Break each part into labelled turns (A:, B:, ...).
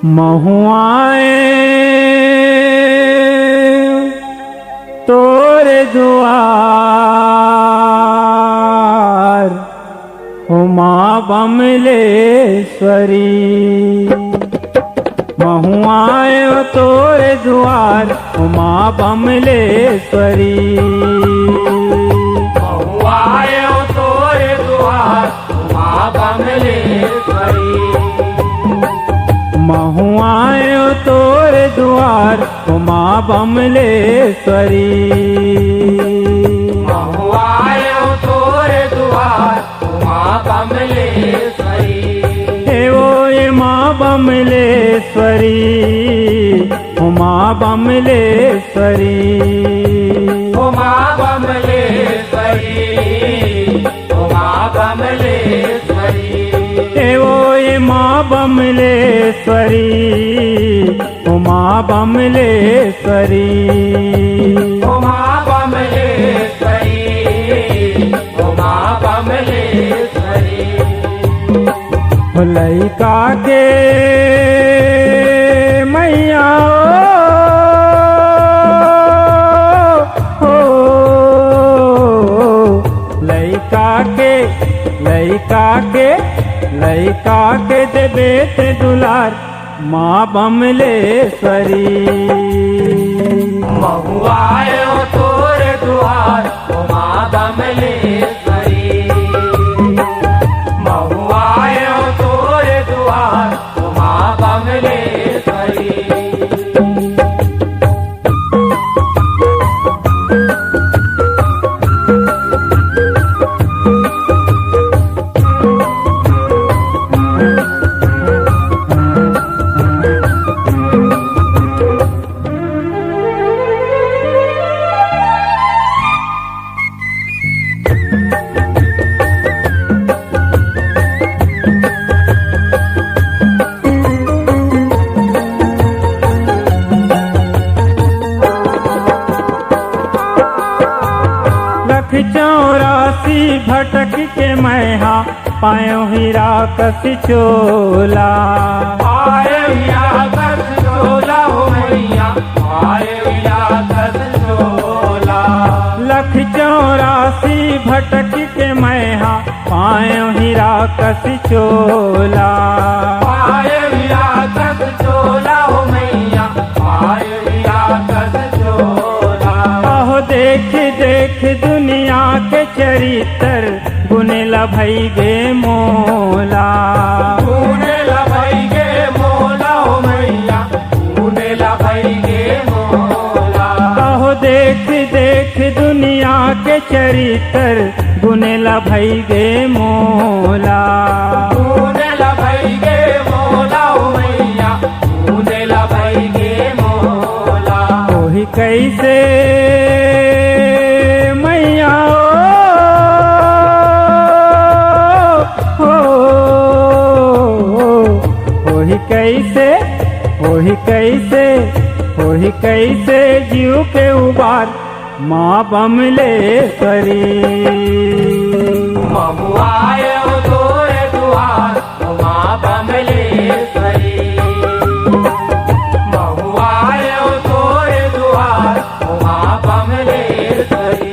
A: महुआए तोरे दुआर हो माँ बमलेश्वरी। महुआए तोरे दुआर हो माँ बमलेश्वरी।
B: महुआए तोरे द्वार माँ बमलेश्वरी।
A: महुआए तोरे द्वार हो माँ बमलेश्वरी।
B: महुआए तोरे द्वार माँ बमलेश्वरी।
A: हे वो ये माँ बमलेश्वरी हो माँ बमलेश्वरी।
B: ओ माँ बमलेश्वरी, ओ माँ बमलेश्वरी।
A: हे वो ये माँ बमलेश्वरी हो माँ बमलेश्वरी।
B: ओ माँ बमलेश्वरी, ओ माँ बमलेश्वरी।
A: लइका के मैया हो लइका के देबे ते दुलार माँ बमलेश्वरी।
B: महुआए तोरे द्वार ओ माँ बमलेश्वरी। महुआए तोरे द्वार ओ माँ बमलेश्वरी।
A: चौरासी भटक के मैहा पायो हीरा कसी चोला।
B: आए या कस चोला हो मैया, आए या कस चोला।
A: लख चौरासी भटक के मैहा पायो हीरा कसी चोला।
B: आए या कस चोला हो मैया, आए या कस चोला।
A: आहो देख देख दुनिया के चरित्र गुनेला भई गे मोला।
B: गुनेला भई गे मोला हो मैया, गुनेला भई गे मोला।
A: आहो देख देख दुनिया के चरित्र गुनेला भई गे मोला।
B: गुनेला भई गे मोला हो मैया, गुनेला भई गे मोला।
A: ओही कैसे मैया ओही कैसे जीव के उबार माँ बमलेश्वरी।
B: महुआए तोरे द्वार ओ माँ बमलेश्वरी। महुआए तोरे द्वार ओ माँ बमलेश्वरी।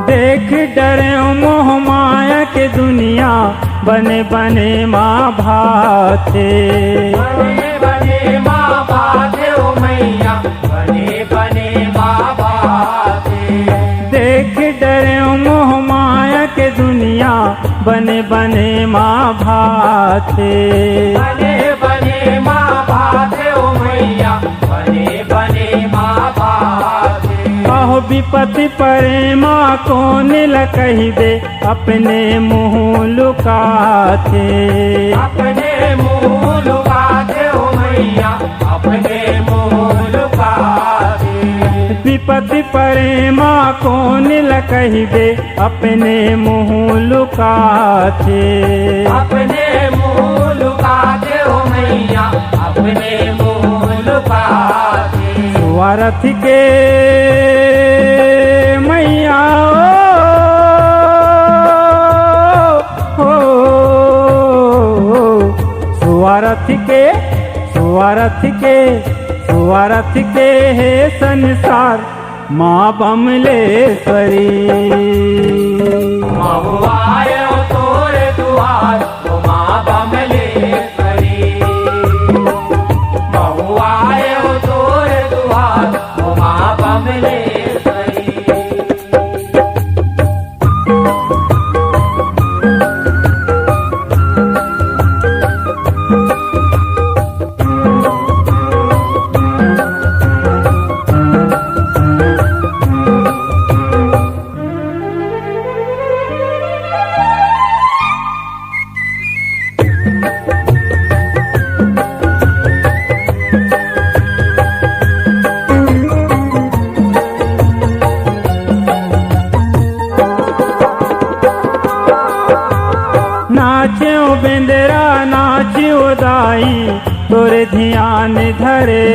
A: देख डरे मोह माया के दुनिया बने बने माँ भाते।
B: बने बने माँ बाते ओ मैया, बने बने माँ बाते।
A: देख डरे मोह माया के दुनिया बने बने माँ भाते।
B: बने बने माँ बाते ओ मैया, बने बने माँ बाते।
A: कहो विपत्ति परे माँ कौन ल कही दे अपने मुँह लुका थे।
B: अपने मुँह लुकाते हो मैया, अपने मुँह लुकाते।
A: विपत्ति परे माँ कौन लकहिबे, अपने मुँह लुका थे।
B: अपने मुँह लुकाते हो मैया, अपने मुँह लुकाते।
A: स्वार्थ के मैया हो, स्वार्थ के है संसार माँ बमलेश्वरी।
B: महु आयो तोरे दुआर ओ माँ बमलेश्वरी। महु आयो तोरे दुआर ओ माँ बमलेश्वरी।
A: नाच्यो बेंदरा नाच्यो दाई, तोरे ध्यान धरे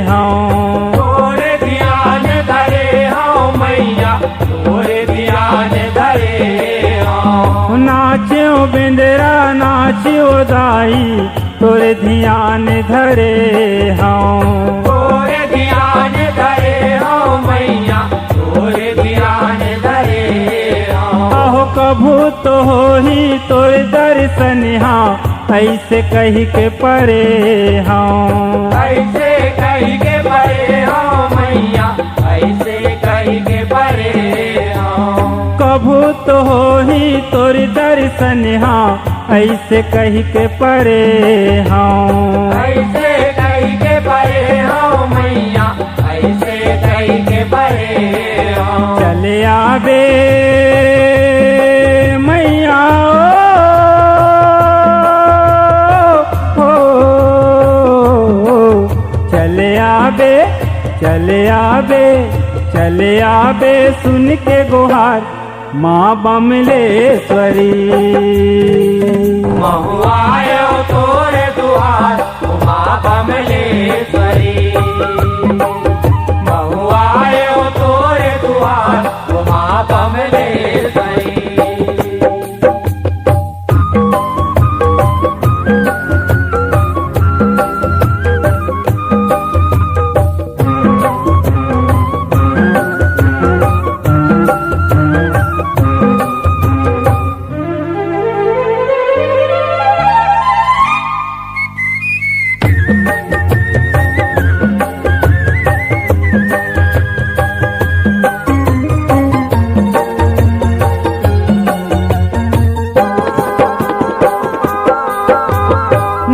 A: हाँ।
B: तोरे ध्यान धरे हाँ मैया, तोरे ध्यान धरे हाँ।
A: नाच्यो बेंदरा नाच्यो दाई, तोरे ध्यान धरे हाँ।
B: तोरे ध्यान धरे हाँ मैया, तोरे ध्यान धरे हाँ।
A: आहो कभू तो हो ही तोर दर्शन हाँ, ऐसे कही के परे हाँ।
B: ऐसे कही के परे हाँ मैया, ऐसे कही के परे हाँ।
A: कभू तो हो ही तोर दर्शन हाँ, ऐसे कही के परे हाँ।
B: ऐसे कही के परे हाँ मैया, ऐसे कही के परे हाँ।
A: चले आबे मैया ओ, चले आबे सुन के गुहार माँ बमलेश्वरी।
B: महु आयो तोरे दुआर ओ माँ बमलेश्वरी। महु आयो तोरे दुआर ओ माँ बमलेश्वरी।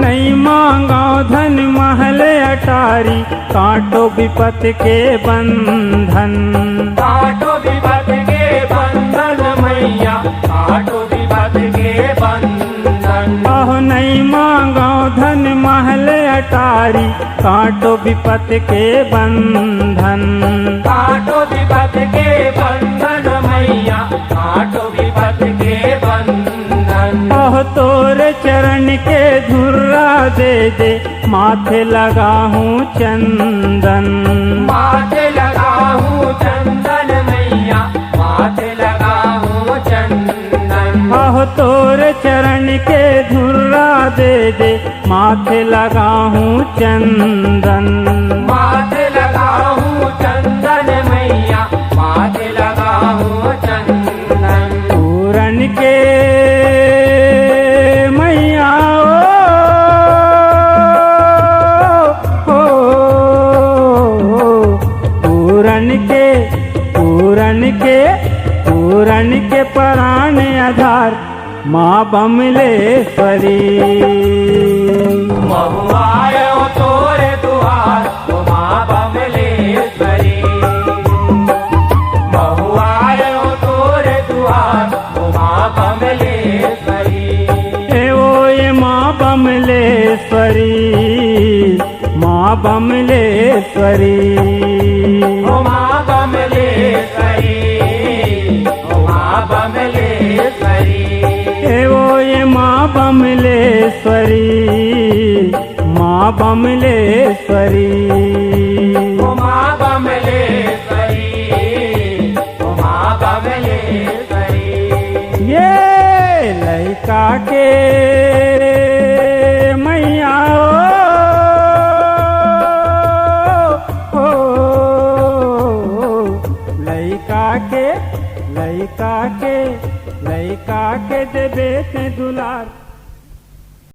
A: नहीं मांगा धन महल अटारी, काटो विपत के बंधन।
B: काटो विपत के बंधन मैया, काटो विपत के बंधन।
A: आहो नहीं मांगा धन महल अटारी, काटो विपत के बंधन।
B: काटो विपत के बंधन मैया, काटो विपत के बंधन।
A: आहो तोरे चरण के धुर्रा दे दे, माथे लगा हूँ चंदन।
B: माथे लगा हूँ चंदन मैया, माथे लगा हूँ चंदन।
A: आहो तोरे चरण के धुर्रा दे दे, माथे लगा हूँ चंदन।
B: माथे लगा हूँ चंदन मैया, माथे लगा हूँ चंदन।
A: पूरन के मैया ओ, पूरन के प्राण आधार माँ बमलेश्वरी।
B: महु आयो तोरे दुआर ओ माँ बमलेश्वरी। महु आयो तोरे दुआर ओ माँ बमलेश्वरी।
A: बमलेश्वरी।
B: ओ माँ बमलेश्वरी, ओ माँ बमलेश्वरी।
A: ए वो ये माँ बमलेश्वरी, माँ बमलेश्वरी।
B: ओ माँ बमलेश्वरी, ओ माँ बमलेश्वरी।
A: ये लइका के मैया लइका के देवे ते दुलार।